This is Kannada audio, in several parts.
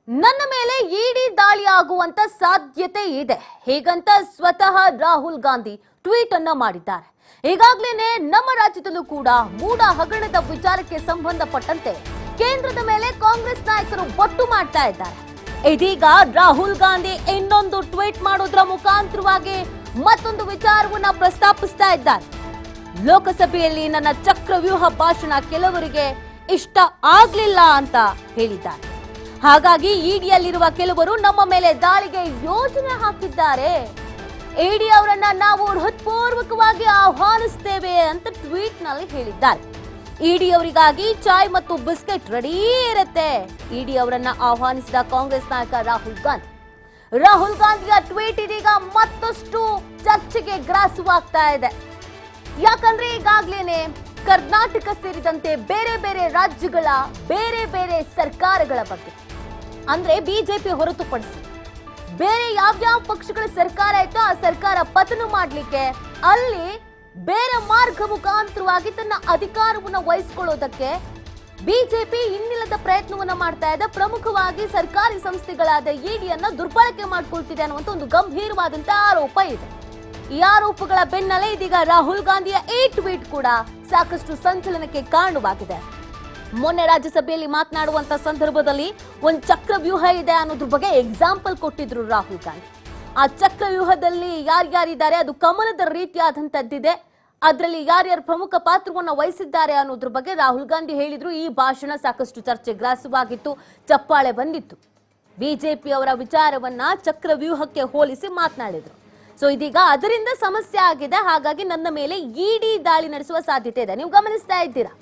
ನನ್ನ ಮೇಲೆ ಇಡಿ ದಾಳಿ ಆಗುವಂತ ಸಾಧ್ಯತೆ ಇದೆ ಹೀಗಂತ ಸ್ವತಃ ರಾಹುಲ್ ಗಾಂಧಿ ಟ್ವೀಟ್ ಅನ್ನ ಮಾಡಿದ್ದಾರೆ. ಈಗಾಗಲೇ ನಮ್ಮ ರಾಜ್ಯದಲ್ಲೂ ಕೂಡ ಮೂಡ ಹಗರಣದ ವಿಚಾರಕ್ಕೆ ಸಂಬಂಧಪಟ್ಟಂತೆ ಕೇಂದ್ರದ ಮೇಲೆ ಕಾಂಗ್ರೆಸ್ ನಾಯಕರು ಬೊಟ್ಟು ಮಾಡ್ತಾ ಇದ್ದಾರೆ. ಇದೀಗ ರಾಹುಲ್ ಗಾಂಧಿ ಇನ್ನೊಂದು ಟ್ವೀಟ್ ಮಾಡೋದ್ರ ಮುಖಾಂತರವಾಗಿ ಮತ್ತೊಂದು ವಿಚಾರವನ್ನ ಪ್ರಸ್ತಾಪಿಸ್ತಾ ಇದ್ದಾರೆ. ಲೋಕಸಭೆಯಲ್ಲಿ ನನ್ನ ಚಕ್ರವ್ಯೂಹ ಭಾಷಣ ಕೆಲವರಿಗೆ ಇಷ್ಟ ಆಗ್ಲಿಲ್ಲ ಅಂತ ಹೇಳಿದ್ದಾರೆ. ಹಾಗಾಗಿ ಇಡಿಯಲ್ಲಿರುವ ಕೆಲವರು ನಮ್ಮ ಮೇಲೆ ದಾಳಿಗೆ ಯೋಜನೆ ಹಾಕಿದ್ದಾರೆ. ಇಡಿ ಅವರನ್ನ ನಾವು ಹೃತ್ಪೂರ್ವಕವಾಗಿ ಆಹ್ವಾನಿಸ್ತೇವೆ ಅಂತ ಟ್ವೀಟ್ ನಲ್ಲಿ ಹೇಳಿದ್ದಾರೆ. ಇಡಿ ಅವರಿಗಾಗಿ ಚಾಯ್ ಮತ್ತು ಬಿಸ್ಕೆಟ್ ರೆಡಿ ಇರುತ್ತೆ. ಇಡಿ ಅವರನ್ನ ಆಹ್ವಾನಿಸಿದ ಕಾಂಗ್ರೆಸ್ ನಾಯಕ ರಾಹುಲ್ ಗಾಂಧಿಯ ಟ್ವೀಟ್ ಇದೀಗ ಮತ್ತಷ್ಟು ಚರ್ಚೆಗೆ ಗ್ರಾಸವಾಗ್ತಾ ಇದೆ. ಯಾಕಂದ್ರೆ ಈಗಾಗ್ಲೇನೆ ಕರ್ನಾಟಕ ಸೇರಿದಂತೆ ಬೇರೆ ಬೇರೆ ರಾಜ್ಯಗಳ ಬೇರೆ ಬೇರೆ ಸರ್ಕಾರಗಳ ಬಗ್ಗೆ, ಅಂದ್ರೆ ಬಿಜೆಪಿ ಹೊರತುಪಡಿಸಿ ಬೇರೆ ಯಾವ್ಯಾವ ಪಕ್ಷಗಳ ಸರ್ಕಾರ ಆಯ್ತೋ ಆ ಸರ್ಕಾರ ಪತನ ಮಾಡ್ಲಿಕ್ಕೆ ಅಲ್ಲಿ ಬೇರೆ ಮಾರ್ಗ ಮುಖಾಂತರವಾಗಿ ತನ್ನ ಅಧಿಕಾರವನ್ನು ವಹಿಸಿಕೊಳ್ಳೋದಕ್ಕೆ ಬಿಜೆಪಿ ಇನ್ನಿಲ್ಲದ ಪ್ರಯತ್ನವನ್ನ ಮಾಡ್ತಾ ಇದೆ. ಪ್ರಮುಖವಾಗಿ ಸರ್ಕಾರಿ ಸಂಸ್ಥೆಗಳಾದ ಇಡಿಯನ್ನ ದುರ್ಬಳಕೆ ಮಾಡ್ಕೊಳ್ತಿದೆ ಅನ್ನುವಂತ ಒಂದು ಗಂಭೀರವಾದಂತಹ ಆರೋಪ ಇದೆ. ಈ ಆರೋಪಗಳ ಬೆನ್ನಲ್ಲೇ ಇದೀಗ ರಾಹುಲ್ ಗಾಂಧಿಯ ಈ ಟ್ವೀಟ್ ಕೂಡ ಸಾಕಷ್ಟು ಸಂಚಲನಕ್ಕೆ ಕಾರಣವಾಗಿದೆ. ಮೊನ್ನೆ ರಾಜ್ಯಸಭೆಯಲ್ಲಿ ಮಾತನಾಡುವಂತ ಸಂದರ್ಭದಲ್ಲಿ ಒಂದು ಚಕ್ರವ್ಯೂಹ ಇದೆ ಅನ್ನೋದ್ರ ಬಗ್ಗೆ ಎಕ್ಸಾಂಪಲ್ ಕೊಟ್ಟಿದ್ರು ರಾಹುಲ್ ಗಾಂಧಿ. ಆ ಚಕ್ರವ್ಯೂಹದಲ್ಲಿ ಯಾರ್ಯಾರಿದ್ದಾರೆ, ಅದು ಕಮಲದ ರೀತಿಯಾದಂತದ್ದಿದೆ, ಅದರಲ್ಲಿ ಯಾರ್ಯಾರು ಪ್ರಮುಖ ಪಾತ್ರವನ್ನು ವಹಿಸಿದ್ದಾರೆ ಅನ್ನೋದ್ರ ಬಗ್ಗೆ ರಾಹುಲ್ ಗಾಂಧಿ ಹೇಳಿದ್ರು. ಈ ಭಾಷಣ ಸಾಕಷ್ಟು ಚರ್ಚೆ ಗ್ರಾಸವಾಗಿತ್ತು, ಚಪ್ಪಾಳೆ ಬಂದಿತ್ತು. ಬಿಜೆಪಿ ಅವರ ವಿಚಾರವನ್ನ ಚಕ್ರವ್ಯೂಹಕ್ಕೆ ಹೋಲಿಸಿ ಮಾತನಾಡಿದ್ರು. ಸೊ ಇದೀಗ ಅದರಿಂದ ಸಮಸ್ಯೆ ಆಗಿದೆ. ಹಾಗಾಗಿ ನನ್ನ ಮೇಲೆ ಇಡಿ ದಾಳಿ ನಡೆಸುವ ಸಾಧ್ಯತೆ ಇದೆ. ನೀವು ಗಮನಿಸ್ತಾ ಇದ್ದೀರಾ,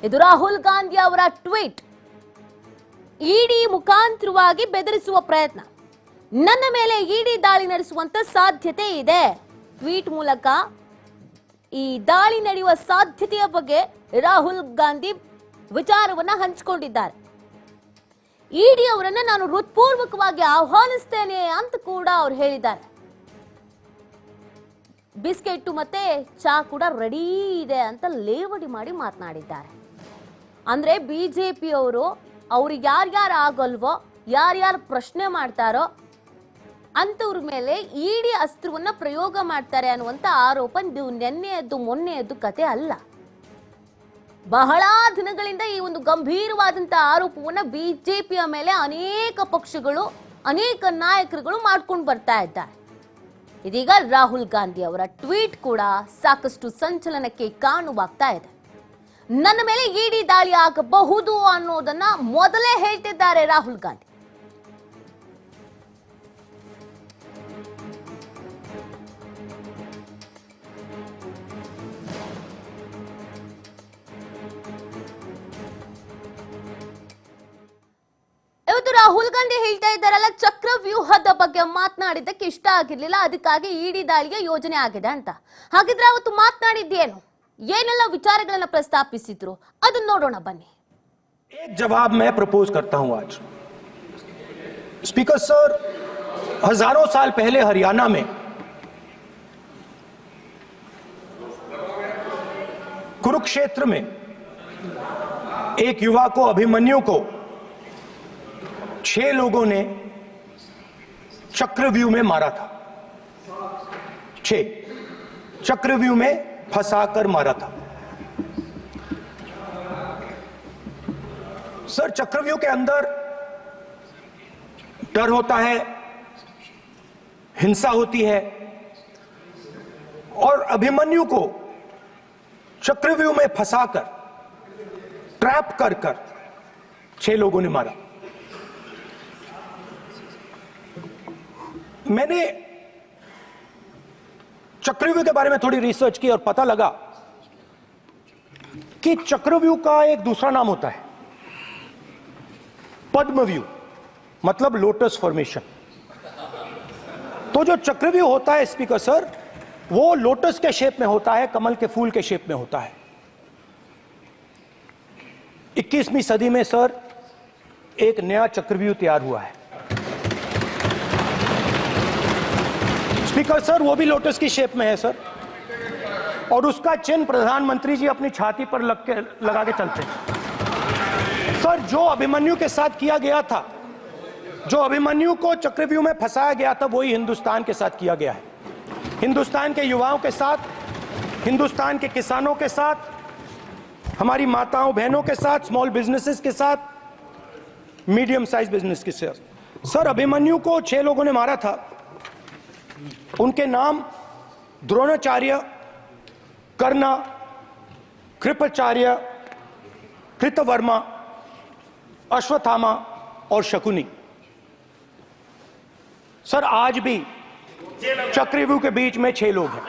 ಇದು ರಾಹುಲ್ ಗಾಂಧಿ ಅವರ ಟ್ವೀಟ್. ಇಡಿ ಮುಖಾಂತರವಾಗಿ ಬೆದರಿಸುವ ಪ್ರಯತ್ನ, ನನ್ನ ಮೇಲೆ ಇಡಿ ದಾಳಿ ನಡೆಸುವಂತ ಸಾಧ್ಯತೆ ಇದೆ. ಟ್ವೀಟ್ ಮೂಲಕ ಈ ದಾಳಿ ನಡೆಯುವ ಸಾಧ್ಯತೆಯ ಬಗ್ಗೆ ರಾಹುಲ್ ಗಾಂಧಿ ವಿಚಾರವನ್ನ ಹಂಚಿಕೊಂಡಿದ್ದಾರೆ. ಇಡಿ ಅವರನ್ನ ನಾನು ಹೃತ್ಪೂರ್ವಕವಾಗಿ ಆಹ್ವಾನಿಸ್ತೇನೆ ಅಂತ ಕೂಡ ಅವ್ರು ಹೇಳಿದ್ದಾರೆ. ಬಿಸ್ಕೆಟ್ ಮತ್ತೆ ಚಾ ಕೂಡ ರೆಡಿ ಇದೆ ಅಂತ ಲೇವಡಿ ಮಾಡಿ ಮಾತನಾಡಿದ್ದಾರೆ. ಅಂದ್ರೆ ಬಿಜೆಪಿ ಅವ್ರಿಗೆ ಯಾರ್ಯಾರು ಆಗಲ್ವೋ, ಯಾರ್ಯಾರು ಪ್ರಶ್ನೆ ಮಾಡ್ತಾರೋ ಅಂತವ್ರ ಮೇಲೆ ಇಡಿ ಅಸ್ತ್ರವನ್ನ ಪ್ರಯೋಗ ಮಾಡ್ತಾರೆ ಅನ್ನುವಂತ ಆರೋಪ ನಿನ್ನೆಯದ್ದು ಮೊನ್ನೆಯದ್ದು ಕತೆ ಅಲ್ಲ. ಬಹಳ ದಿನಗಳಿಂದ ಈ ಒಂದು ಗಂಭೀರವಾದಂತಹ ಆರೋಪವನ್ನ ಬಿಜೆಪಿಯ ಮೇಲೆ ಅನೇಕ ಪಕ್ಷಗಳು, ಅನೇಕ ನಾಯಕರುಗಳು ಮಾಡ್ಕೊಂಡು ಬರ್ತಾ ಇದ್ದಾರೆ. ಇದೀಗ ರಾಹುಲ್ ಗಾಂಧಿ ಅವರ ಟ್ವೀಟ್ ಕೂಡ ಸಾಕಷ್ಟು ಸಂಚಲನಕ್ಕೆ ಕಾರಣವಾಗ್ತಾ ಇದೆ. ನನ್ನ ಮೇಲೆ ಇಡಿ ದಾಳಿ ಆಗಬಹುದು ಅನ್ನೋದನ್ನ ಮೊದಲೇ ಹೇಳ್ತಿದ್ದಾರೆ ರಾಹುಲ್ ಗಾಂಧಿ. ಇವತ್ತು ರಾಹುಲ್ ಗಾಂಧಿ ಹೇಳ್ತಾ ಇದ್ದಾರಲ್ಲ, ಚಕ್ರವ್ಯೂಹದ ಬಗ್ಗೆ ಮಾತನಾಡಿದ್ದಕ್ಕೆ ಇಷ್ಟ ಆಗಿರ್ಲಿಲ್ಲ, ಅದಕ್ಕಾಗಿ ಇಡಿ ದಾಳಿಗೆ ಯೋಜನೆ ಆಗಿದೆ ಅಂತ. ಹಾಗಿದ್ರೆ ಅವತ್ತು ಮಾತನಾಡಿದ್ದೇನು, ಏನೆಲ್ಲ ವಿಚಾರಗಳನ್ನ ಪ್ರಸ್ತಾಪಿಸಿದ್ರು ಅದನ್ನ ನೋಡೋಣ ಬನ್ನಿ. एक जवाब मैं प्रपोज करता हूं आज। स्पीकर सर, हजारों साल पहले हरियाणा में कुरुक्षेत्र में एक युवा को, अभिमन्यु को 6 लोगों ने चक्रव्यूह में मारा था। 6 चक्रव्यूह में फंसाकर मारा था। सर, चक्रव्यूह के अंदर डर होता है, हिंसा होती है, और अभिमन्यु को चक्रव्यूह में फंसाकर, ट्रैप कर 6 लोगों ने मारा। मैंने चक्रव्यूह के बारे में थोड़ी रिसर्च की और पता लगा कि चक्रव्यूह का एक दूसरा नाम होता है पद्मव्यूह, मतलब लोटस फॉर्मेशन। तो जो चक्रव्यूह होता है स्पीकर सर, वो लोटस के शेप में होता है, कमल के फूल के शेप में होता है। 21वीं सदी में सर एक नया चक्रव्यूह तैयार हुआ है स्पीकर सर, वो भी लोटस की शेप में है सर, और उसका चिन्ह प्रधानमंत्री जी अपनी छाती पर लगा के चलते हैं। सर, जो अभिमन्यु के साथ किया गया था जो अभिमन्यु को चक्रव्यूह में फंसाया गया था वही हिंदुस्तान के साथ किया गया है, हिंदुस्तान के युवाओं के साथ, हिंदुस्तान के किसानों के साथ, हमारी माताओं बहनों के साथ, स्मॉल बिजनेसेस के साथ, मीडियम साइज बिजनेस के साथ। सर, अभिमन्यु को 6 लोगों ने मारा था। उनके नाम द्रोणाचार्य, कर्ण, कृपाचार्य, कृतवर्मा, अश्वत्थामा और शकुनी। सर, आज भी चक्रव्यूह के बीच में 6 लोग हैं।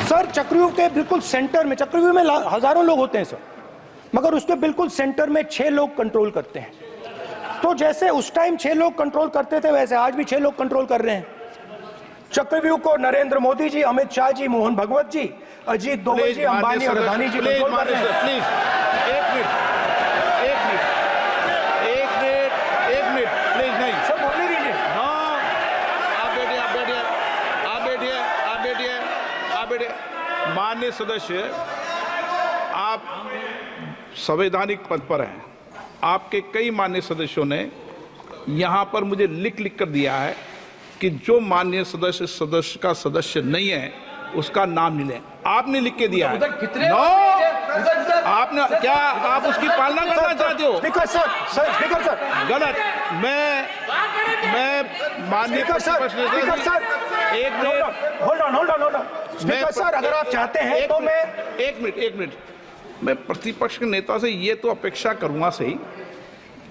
सर, चक्रव्यूह के बिल्कुल सेंटर में, चक्रव्यूह में हजारों लोग होते हैं सर, मगर उसके बिल्कुल सेंटर में 6 लोग कंट्रोल करते हैं। तो जैसे उस टाइम 6 लोग कंट्रोल करते थे, वैसे आज भी 6 लोग कंट्रोल कर रहे हैं चक्रव्यूह को। नरेंद्र मोदी जी, अमित शाह जी, मोहन भगवत जी, अजीत दोवल जी, अंबानी और अदानी जी कंट्रोल कर रहे हैं। प्लीज एक मिनट प्लीज, नहीं सब बोलने दीजिए। हाँ, आप बैठिए। माननीय सदस्य, आप संवैधानिक पद पर हैं। आपके कई माननीय सदस्यों ने यहाँ पर मुझे लिख कर दिया है कि जो माननीय सदस्य का सदस्य नहीं है उसका नाम नहीं लें। आपने लिख के दिया है। नो, आपने क्या आप उसकी पालना करना चाहते हो? स्पीकर सर, गलत। मैं माननीय स्पीकर सर, एक minute, hold on. Speaker sir, अगर आप चाहते हैं तो मैं एक मिनट मैं प्रतिपक्ष के नेता से ये तो अपेक्षा करूंगा सही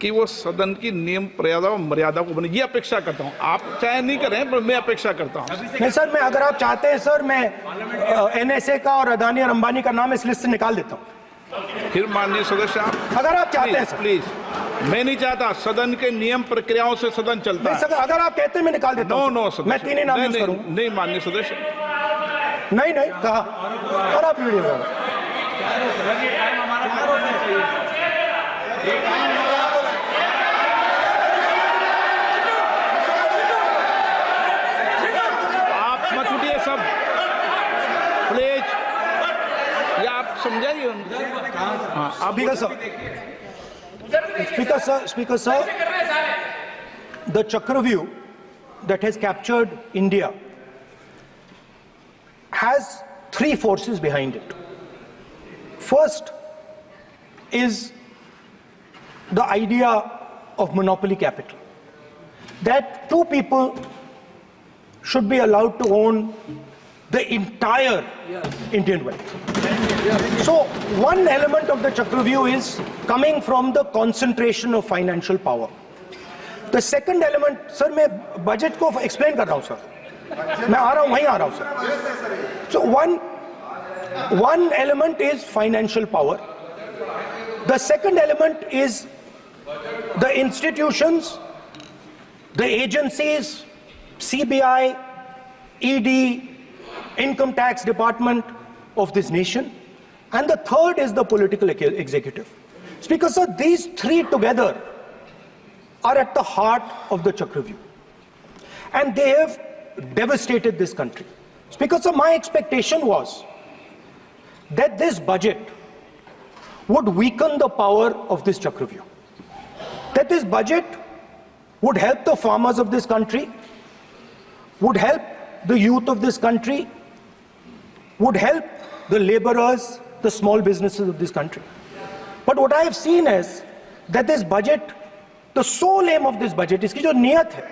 कि वो सदन की नियम मर्यादा को बने, ये अपेक्षा करता हूं। आप चाहे नहीं करें, पर मैं अपेक्षा करता हूं। नहीं सर, मैं अगर आप चाहते हैं सर, मैं NSA का और अदानी और अंबानी का नाम इस लिस्ट से निकाल देता हूं। फिर माननीय सदस्य, आप अगर आप चाहते हैं सर, प्लीज। मैं नहीं चाहता, सदन के नियम प्रक्रियाओं से सदन चलता है। अगर आप कहते हैं मैं निकाल देता हूं। नो मैं 3 ही नाम यूज करूंगा। नहीं माननीय सदस्य, नहीं कहा। और आप वीडियो लगाओ। आप मत उठिए सब, प्लीज। या आप समझाइए। हाँ, आप Speaker sir, the Chakravyuh that has captured India has 3 forces behind it. First is the idea of monopoly capital, that 2 people should be allowed to own the entire Indian wealth. So one element of the Chakravyuh is coming from the concentration of financial power. The second element, sir, मैं बजट को एक्सप्लेन कर रहा हूं सर, मैं आ रहा हूं, वहीं आ रहा हूं sir. So one element is financial power. The second element is the institutions, the agencies, CBI, ED, Income Tax Department of this nation. And the third is the political executive. Speaker sir, these 3 together are at the heart of the Chakravyuh. And they have devastated this country. Speaker sir, my expectation was that this budget would weaken the power of this Chakravyuh. That this budget would help the farmers of this country, would help the youth of this country, would help the laborers, the small businesses of this country. But what I have seen is that this budget, the sole aim of this budget, iski jo niyat hai,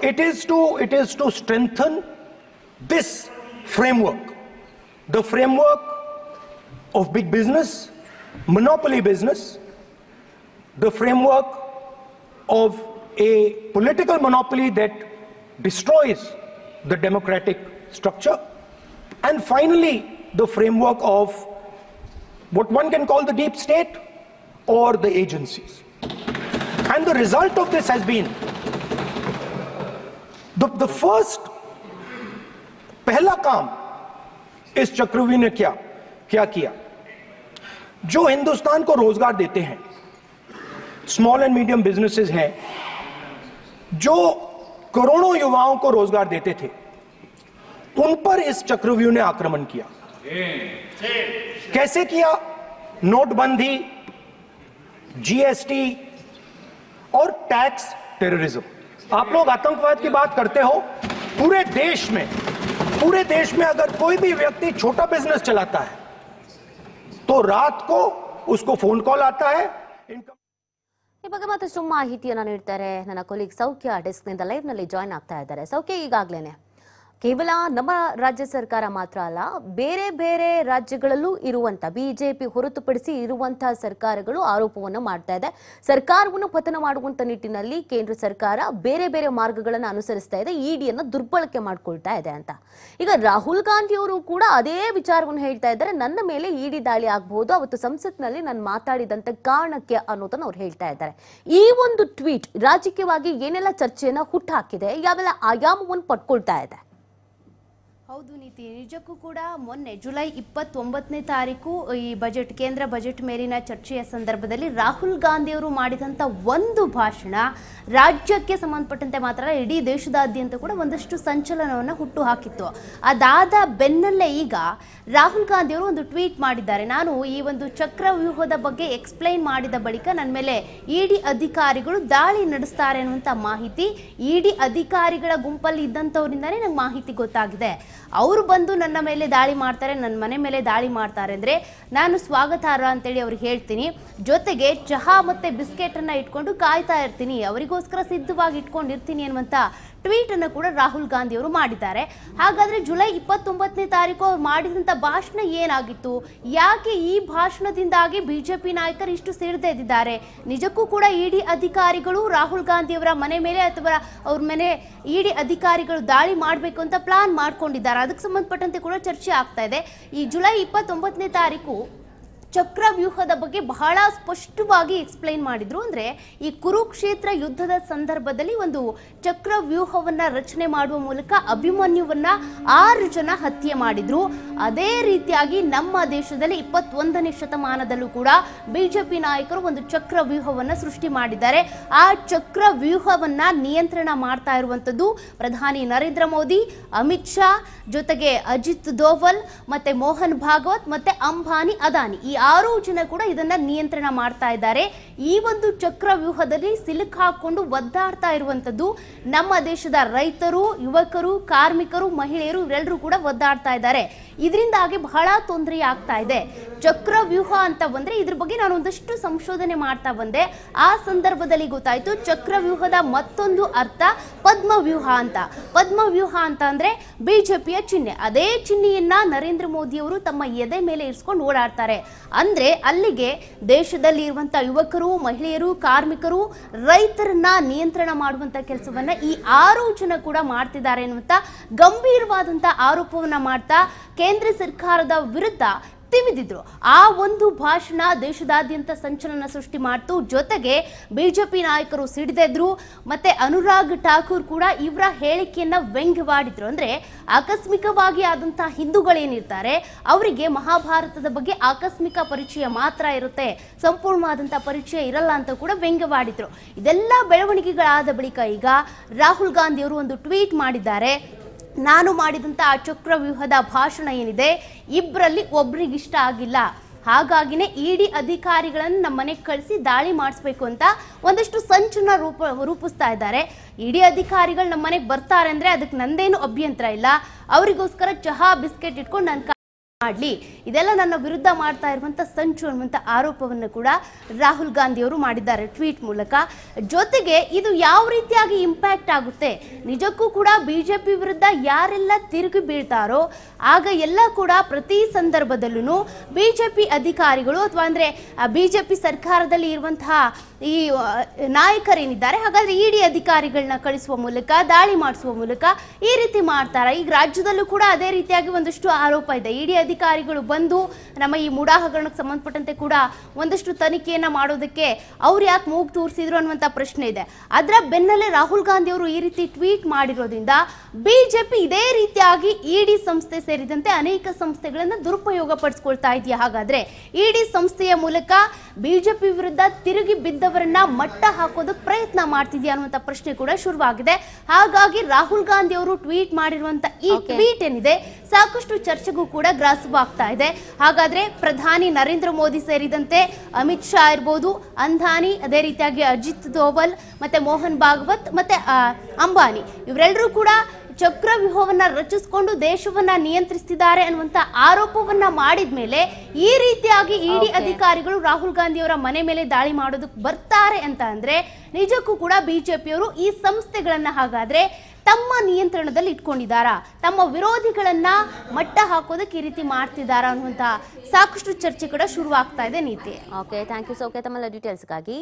it is to strengthen this framework, the framework of big business, monopoly business, the framework of a political monopoly that destroys the democratic structure, and finally the framework of what one can call the deep state or the agencies. And the result of this has been the first पहला काम इस चक्रव्यूह ने क्या किया, जो हिंदुस्तान को रोजगार देते हैं, स्मॉल एंड मीडियम बिजनेसेस हैं, जो करोड़ों युवाओं को रोजगार देते थे, उन पर इस चक्रव्यूह ने आक्रमण किया। कैसे किया? नोटबंदी, GST, और टैक्स टेररिज्म। आप लोग आतंकवाद की बात करते हो, पूरे देश में अगर कोई भी व्यक्ति छोटा बिजनेस चलाता है तो रात को उसको फोन कॉल आता है। ಈ ಬಗ್ಗೆ ಮತ್ತಷ್ಟು ಮಾಹಿತಿಯನ್ನ ನೀಡ್ತಾರೆ ನನ್ನ ಕೊಲೀಗ್ ಸೌಖ್ಯ ಡೆಸ್ಕ್ನಿಂದ ಲೈವ್ ನಲ್ಲಿ ಜಾಯ್ನ್ ಆಗ್ತಾ ಇದ್ದಾರೆ. ಸೌಖ್ಯ, ಈಗಾಗಲೇ ಕೇವಲ ನಮ್ಮ ರಾಜ್ಯ ಸರ್ಕಾರ ಮಾತ್ರ ಅಲ್ಲ, ಬೇರೆ ಬೇರೆ ರಾಜ್ಯಗಳಲ್ಲೂ ಇರುವಂತ ಬಿಜೆಪಿ ಹೊರತುಪಡಿಸಿ ಇರುವಂತಹ ಸರ್ಕಾರಗಳು ಆರೋಪವನ್ನು ಮಾಡ್ತಾ ಇದೆ. ಸರ್ಕಾರವನ್ನು ಪತನ ಮಾಡುವಂತ ನಿಟ್ಟಿನಲ್ಲಿ ಕೇಂದ್ರ ಸರ್ಕಾರ ಬೇರೆ ಬೇರೆ ಮಾರ್ಗಗಳನ್ನು ಅನುಸರಿಸ್ತಾ ಇದೆ, ಇಡಿಯನ್ನು ದುರ್ಬಳಕೆ ಮಾಡ್ಕೊಳ್ತಾ ಇದೆ ಅಂತ. ಈಗ ರಾಹುಲ್ ಗಾಂಧಿ ಅವರು ಕೂಡ ಅದೇ ವಿಚಾರವನ್ನು ಹೇಳ್ತಾ ಇದ್ದಾರೆ, ನನ್ನ ಮೇಲೆ ಇಡಿ ದಾಳಿ ಆಗಬಹುದು, ಅವತ್ತು ಸಂಸತ್ನಲ್ಲಿ ನಾನು ಮಾತಾಡಿದಂತ ಕಾರಣಕ್ಕೆ ಅನ್ನೋದನ್ನ ಅವ್ರು ಹೇಳ್ತಾ ಇದ್ದಾರೆ. ಈ ಒಂದು ಟ್ವೀಟ್ ರಾಜಕೀಯವಾಗಿ ಏನೆಲ್ಲ ಚರ್ಚೆಯನ್ನ ಹುಟ್ಟುಹಾಕಿದೆ, ಯಾವೆಲ್ಲ ಆಯಾಮವನ್ನು ಪಡ್ಕೊಳ್ತಾ ಇದೆ? ಹೌದು ನೀತಿ, ನಿಜಕ್ಕೂ ಕೂಡ ಮೊನ್ನೆ ಜುಲೈ 29ನೇ ತಾರೀಕು ಈ ಕೇಂದ್ರ ಬಜೆಟ್ ಮೇಲಿನ ಚರ್ಚೆಯ ಸಂದರ್ಭದಲ್ಲಿ ರಾಹುಲ್ ಗಾಂಧಿ ಅವರು ಮಾಡಿದಂಥ ಒಂದು ಭಾಷಣ ರಾಜ್ಯಕ್ಕೆ ಸಂಬಂಧಪಟ್ಟಂತೆ ಮಾತ್ರ ಇಡೀ ದೇಶದಾದ್ಯಂತ ಕೂಡ ಒಂದಷ್ಟು ಸಂಚಲನವನ್ನು ಹುಟ್ಟು ಹಾಕಿತ್ತು. ಅದಾದ ಬೆನ್ನಲ್ಲೇ ಈಗ ರಾಹುಲ್ ಗಾಂಧಿ ಅವರು ಒಂದು ಟ್ವೀಟ್ ಮಾಡಿದ್ದಾರೆ. ನಾನು ಈ ಒಂದು ಚಕ್ರವ್ಯೂಹದ ಬಗ್ಗೆ ಎಕ್ಸ್ಪ್ಲೈನ್ ಮಾಡಿದ ಬಳಿಕ ನನ್ನ ಮೇಲೆ ಇಡಿ ಅಧಿಕಾರಿಗಳು ದಾಳಿ ನಡೆಸ್ತಾರೆ ಅನ್ನುವಂಥ ಮಾಹಿತಿ ಇಡಿ ಅಧಿಕಾರಿಗಳ ಗುಂಪಲ್ಲಿ ಇದ್ದಂಥವರಿಂದನೇ ನಂಗೆ ಮಾಹಿತಿ ಗೊತ್ತಾಗಿದೆ. ಅವರು ಬಂದು ನನ್ನ ಮೇಲೆ ದಾಳಿ ಮಾಡ್ತಾರೆ, ನನ್ನ ಮನೆ ಮೇಲೆ ದಾಳಿ ಮಾಡ್ತಾರೆ ಅಂದರೆ ನಾನು ಸ್ವಾಗತಾರ್ಹ ಅಂತೇಳಿ ಅವ್ರಿಗೆ ಹೇಳ್ತೀನಿ. ಜೊತೆಗೆ ಚಹಾ ಮತ್ತು ಬಿಸ್ಕೆಟನ್ನು ಇಟ್ಕೊಂಡು ಕಾಯ್ತಾ ಇರ್ತೀನಿ, ಅವರಿಗೋಸ್ಕರ ಸಿದ್ಧವಾಗಿ ಇಟ್ಕೊಂಡಿರ್ತೀನಿ ಅನ್ನುವಂಥ ಟ್ವೀಟ್ ಅನ್ನು ಕೂಡ ರಾಹುಲ್ ಗಾಂಧಿ ಅವರು ಮಾಡಿದ್ದಾರೆ. ಹಾಗಾದ್ರೆ ಜುಲೈ 29ನೇ ತಾರೀಕು ಅವ್ರು ಮಾಡಿದಂಥ ಭಾಷಣ ಏನಾಗಿತ್ತು, ಯಾಕೆ ಈ ಭಾಷಣದಿಂದಾಗಿ ಬಿಜೆಪಿ ನಾಯಕರು ಇಷ್ಟು ಸಿಡಿದೆದ್ದಿದ್ದಾರೆ? ನಿಜಕ್ಕೂ ಕೂಡ ಇಡಿ ಅಧಿಕಾರಿಗಳು ರಾಹುಲ್ ಗಾಂಧಿ ಅವರ ಮನೆ ಮೇಲೆ ಅಥವಾ ಅವ್ರ ಮನೆ ಇಡಿ ಅಧಿಕಾರಿಗಳು ದಾಳಿ ಮಾಡಬೇಕು ಅಂತ ಪ್ಲಾನ್ ಮಾಡ್ಕೊಂಡಿದ್ದಾರೆ, ಅದಕ್ಕೆ ಸಂಬಂಧಪಟ್ಟಂತೆ ಕೂಡ ಚರ್ಚೆ ಆಗ್ತಾ ಇದೆ. ಈ ಜುಲೈ 29ನೇ ತಾರೀಕು ಚಕ್ರವ್ಯೂಹದ ಬಗ್ಗೆ ಬಹಳ ಸ್ಪಷ್ಟವಾಗಿ ಎಕ್ಸ್ಪ್ಲೈನ್ ಮಾಡಿದ್ರು. ಅಂದರೆ ಈ ಕುರುಕ್ಷೇತ್ರ ಯುದ್ಧದ ಸಂದರ್ಭದಲ್ಲಿ ಒಂದು ಚಕ್ರವ್ಯೂಹವನ್ನು ರಚನೆ ಮಾಡುವ ಮೂಲಕ ಅಭಿಮನ್ಯುವನ್ನ 6 ಜನ ಹತ್ಯೆ ಮಾಡಿದ್ರು. ಅದೇ ರೀತಿಯಾಗಿ ನಮ್ಮ ದೇಶದಲ್ಲಿ 21ನೇ ಶತಮಾನದಲ್ಲೂ ಕೂಡ ಬಿಜೆಪಿ ನಾಯಕರು ಒಂದು ಚಕ್ರವ್ಯೂಹವನ್ನು ಸೃಷ್ಟಿ ಮಾಡಿದ್ದಾರೆ. ಆ ಚಕ್ರವ್ಯೂಹವನ್ನ ನಿಯಂತ್ರಣ ಮಾಡ್ತಾ ಇರುವಂಥದ್ದು ಪ್ರಧಾನಿ ನರೇಂದ್ರ ಮೋದಿ, ಅಮಿತ್ ಶಾ, ಜೊತೆಗೆ ಅಜಿತ್ ದೋವಲ್, ಮತ್ತೆ ಮೋಹನ್ ಭಾಗವತ್, ಮತ್ತೆ ಅಂಬಾನಿ, ಅದಾನಿ, ಈ 6 ಜನ ಕೂಡ ಇದನ್ನ ನಿಯಂತ್ರಣ ಮಾಡ್ತಾ ಇದ್ದಾರೆ. ಈ ಒಂದು ಚಕ್ರವ್ಯೂಹದಲ್ಲಿ ಸಿಲುಕಾಕೊಂಡು ಒದ್ದಾಡ್ತಾ ಇರುವಂತದ್ದು ನಮ್ಮ ದೇಶದ ರೈತರು, ಯುವಕರು, ಕಾರ್ಮಿಕರು, ಮಹಿಳೆಯರು ಇವರೆಲ್ಲರೂ ಕೂಡ ಒದ್ದಾಡ್ತಾ ಇದ್ದಾರೆ. ಇದರಿಂದಾಗಿ ಬಹಳ ತೊಂದರೆ ಆಗ್ತಾ ಇದೆ. ಚಕ್ರವ್ಯೂಹ ಅಂತ ಬಂದ್ರೆ ಇದ್ರ ಬಗ್ಗೆ ನಾನು ಒಂದಷ್ಟು ಸಂಶೋಧನೆ ಮಾಡ್ತಾ ಬಂದೆ. ಆ ಸಂದರ್ಭದಲ್ಲಿ ಗೊತ್ತಾಯ್ತು ಚಕ್ರವ್ಯೂಹದ ಮತ್ತೊಂದು ಅರ್ಥ ಪದ್ಮವ್ಯೂಹ ಅಂತ. ಪದ್ಮವ್ಯೂಹ ಅಂತ ಅಂದ್ರೆ ಬಿಜೆಪಿಯ ಚಿಹ್ನೆ. ಅದೇ ಚಿಹ್ನೆಯನ್ನ ನರೇಂದ್ರ ಮೋದಿ ಅವರು ತಮ್ಮ ಎದೆ ಮೇಲೆ ಇರಿಸ್ಕೊಂಡು ಓಡಾಡ್ತಾರೆ. ಅಂದ್ರೆ ಅಲ್ಲಿಗೆ ದೇಶದಲ್ಲಿ ಇರುವಂತಹ ಯುವಕರು, ಮಹಿಳೆಯರು, ಕಾರ್ಮಿಕರು, ರೈತರನ್ನ ನಿಯಂತ್ರಣ ಮಾಡುವಂತ ಕೆಲಸವನ್ನ ಈ 6 ಜನ ಕೂಡ ಮಾಡ್ತಿದ್ದಾರೆ ಎನ್ನುವಂತ ಗಂಭೀರವಾದಂತ ಆರೋಪವನ್ನ ಮಾಡ್ತಾ ಕೇಂದ್ರ ಸರ್ಕಾರದ ವಿರುದ್ಧ ತಿವಿದಿದ್ರು. ಆ ಒಂದು ಭಾಷಣ ದೇಶದಾದ್ಯಂತ ಸಂಚಲನ ಸೃಷ್ಟಿ ಮಾಡ್ತು. ಜೊತೆಗೆ ಬಿಜೆಪಿ ನಾಯಕರು ಸಿಡಿದೆದ್ರು. ಮತ್ತೆ ಅನುರಾಗ್ ಠಾಕೂರ್ ಕೂಡ ಇವರ ಹೇಳಿಕೆಯನ್ನ ವ್ಯಂಗ್ಯವಾಡಿದ್ರು. ಅಂದ್ರೆ ಆಕಸ್ಮಿಕವಾಗಿ ಆದಂತಹ ಹಿಂದೂಗಳೇನಿರ್ತಾರೆ ಅವರಿಗೆ ಮಹಾಭಾರತದ ಬಗ್ಗೆ ಆಕಸ್ಮಿಕ ಪರಿಚಯ ಮಾತ್ರ ಇರುತ್ತೆ, ಸಂಪೂರ್ಣವಾದಂತಹ ಪರಿಚಯ ಇರಲ್ಲ ಅಂತ ಕೂಡ ವ್ಯಂಗ್ಯವಾಡಿದ್ರು. ಇದೆಲ್ಲ ಬೆಳವಣಿಗೆಗಳಾದ ಬಳಿಕ ಈಗ ರಾಹುಲ್ ಗಾಂಧಿ ಅವರು ಒಂದು ಟ್ವೀಟ್ ಮಾಡಿದ್ದಾರೆ. ನಾನು ಮಾಡಿದಂಥ ಆ ಚಕ್ರವ್ಯೂಹದ ಭಾಷಣ ಏನಿದೆ ಇಬ್ಬರಲ್ಲಿ ಒಬ್ರಿಗೆ ಇಷ್ಟ ಆಗಿಲ್ಲ, ಹಾಗಾಗಿನೇ ಇಡಿ ಅಧಿಕಾರಿಗಳನ್ನು ನಮ್ಮ ಮನೆಗೆ ಕಳಿಸಿ ದಾಳಿ ಮಾಡಿಸ್ಬೇಕು ಅಂತ ಒಂದಷ್ಟು ಸಂಚನ್ನ ರೂಪಿಸ್ತಾ ಇದ್ದಾರೆ. ಇಡಿ ಅಧಿಕಾರಿಗಳು ನಮ್ಮ ಮನೆಗೆ ಬರ್ತಾರೆ ಅಂದರೆ ಅದಕ್ಕೆ ನಂದೇನು ಅಭ್ಯಂತರ ಇಲ್ಲ, ಅವರಿಗೋಸ್ಕರ ಚಹಾ ಬಿಸ್ಕೆಟ್ ಇಟ್ಕೊಂಡು ನಾನು ಮಾಡಲಿ, ಇದೆಲ್ಲ ನನ್ನ ವಿರುದ್ಧ ಮಾಡ್ತಾ ಇರುವಂಥ ಸಂಚು ಅನ್ನುವಂಥ ಆರೋಪವನ್ನು ಕೂಡ ರಾಹುಲ್ ಗಾಂಧಿ ಅವರು ಮಾಡಿದ್ದಾರೆ ಟ್ವೀಟ್ ಮೂಲಕ. ಜೊತೆಗೆ ಇದು ಯಾವ ರೀತಿಯಾಗಿ ಇಂಪ್ಯಾಕ್ಟ್ ಆಗುತ್ತೆ, ನಿಜಕ್ಕೂ ಕೂಡ ಬಿಜೆಪಿ ವಿರುದ್ಧ ಯಾರೆಲ್ಲ ತಿರುಗಿ ಬೀಳ್ತಾರೋ ಆಗ ಎಲ್ಲ ಕೂಡ ಪ್ರತಿ ಸಂದರ್ಭದಲ್ಲೂ ಬಿಜೆಪಿ ಅಧಿಕಾರಿಗಳು ಅಥವಾ ಅಂದರೆ ಬಿಜೆಪಿ ಸರ್ಕಾರದಲ್ಲಿ ಇರುವಂತಹ ಈ ನಾಯಕರೇನಿದ್ದಾರೆ ಹಾಗಾದ್ರೆ ಇಡಿ ಅಧಿಕಾರಿಗಳನ್ನ ಕಳಿಸುವ ಮೂಲಕ ದಾಳಿ ಮಾಡಿಸುವ ಮೂಲಕ ಈ ರೀತಿ ಮಾಡ್ತಾರೆ. ಈಗ ರಾಜ್ಯದಲ್ಲೂ ಕೂಡ ಅದೇ ರೀತಿಯಾಗಿ ಒಂದಷ್ಟು ಆರೋಪ ಇದೆ. ಇಡಿ ಅಧಿಕಾರಿಗಳು ಬಂದು ನಮ್ಮ ಈ ಮೂಡಾ ಹಗರಣಕ್ಕೆ ಸಂಬಂಧಪಟ್ಟಂತೆ ಕೂಡ ಒಂದಷ್ಟು ತನಿಖೆಯನ್ನ ಮಾಡೋದಕ್ಕೆ ಅವ್ರು ಯಾಕೆ ಮೂಗು ತೂರಿಸಿದ್ರು ಅನ್ನುವಂಥ ಪ್ರಶ್ನೆ ಇದೆ. ಅದರ ಬೆನ್ನಲ್ಲೇ ರಾಹುಲ್ ಗಾಂಧಿ ಅವರು ಈ ರೀತಿ ಟ್ವೀಟ್ ಮಾಡಿರೋದ್ರಿಂದ ಬಿಜೆಪಿ ಇದೇ ರೀತಿಯಾಗಿ ಇಡಿ ಸಂಸ್ಥೆ ಸೇರಿದಂತೆ ಅನೇಕ ಸಂಸ್ಥೆಗಳನ್ನು ದುರುಪಯೋಗ ಪಡಿಸ್ಕೊಳ್ತಾ ಇದೆಯಾ? ಹಾಗಾದ್ರೆ ಇಡಿ ಸಂಸ್ಥೆಯ ಮೂಲಕ ಬಿಜೆಪಿ ವಿರುದ್ಧ ತಿರುಗಿ ಬಿದ್ದ ಅವರನ್ನ ಮಟ್ಟ ಹಾಕೋದಕ್ಕೆ ಪ್ರಯತ್ನ ಮಾಡ್ತಿದ್ಯಾ ಅನ್ನುವಂತ ಪ್ರಶ್ನೆ ಕೂಡ ಶುರುವಾಗಿದೆ. ಹಾಗಾಗಿ ರಾಹುಲ್ ಗಾಂಧಿ ಅವರು ಟ್ವೀಟ್ ಮಾಡಿರುವಂತ ಈ ಟ್ವೀಟ್ ಏನಿದೆ ಸಾಕಷ್ಟು ಚರ್ಚೆಗೂ ಕೂಡ ಗ್ರಾಸವಾಗ್ತಾ ಇದೆ. ಹಾಗಾದ್ರೆ ಪ್ರಧಾನಿ ನರೇಂದ್ರ ಮೋದಿ ಸೇರಿದಂತೆ ಅಮಿತ್ ಶಾ ಇರ್ಬೋದು, ಅಂಧಾನಿ, ಅದೇ ರೀತಿಯಾಗಿ ಅಜಿತ್ ದೋವಲ್, ಮತ್ತೆ ಮೋಹನ್ ಭಾಗವತ್, ಮತ್ತೆ ಅಂಬಾನಿ ಇವರೆಲ್ಲರೂ ಕೂಡ ಚಕ್ರವ್ಯೂಹವನ್ನ ರಚಿಸಿಕೊಂಡು ದೇಶವನ್ನ ನಿಯಂತ್ರಿಸುತ್ತಿದ್ದಾರೆ ಅನ್ನುವಂತ ಆರೋಪವನ್ನ ಮಾಡಿದ ಮೇಲೆ ಈ ರೀತಿಯಾಗಿ ಇಡಿ ಅಧಿಕಾರಿಗಳು ರಾಹುಲ್ ಗಾಂಧಿ ಅವರ ಮನೆ ಮೇಲೆ ದಾಳಿ ಮಾಡೋದಕ್ಕೆ ಬರ್ತಾರೆ ಅಂತ ಅಂದ್ರೆ ನಿಜಕ್ಕೂ ಕೂಡ ಬಿಜೆಪಿಯವರು ಈ ಸಂಸ್ಥೆಗಳನ್ನ ಹಾಗಾದ್ರೆ ತಮ್ಮ ನಿಯಂತ್ರಣದಲ್ಲಿ ಇಟ್ಕೊಂಡಿದ್ದಾರಾ, ತಮ್ಮ ವಿರೋಧಿಗಳನ್ನ ಮಟ್ಟ ಹಾಕೋದಕ್ಕೆ ಈ ರೀತಿ ಮಾಡ್ತಿದ್ದಾರಾ ಅನ್ನುವಂತ ಸಾಕಷ್ಟು ಚರ್ಚೆ ಕೂಡ ಶುರುವಾಗ್ತಾ ಇದೆ. ನೀತಿ ಓಕೆ, ಥ್ಯಾಂಕ್ ಯು ಸೌಖ್ಯ ತಮ್ಮೆಲ್ಲ ಡೀಟೇಲ್ಸ್ಗಾಗಿ.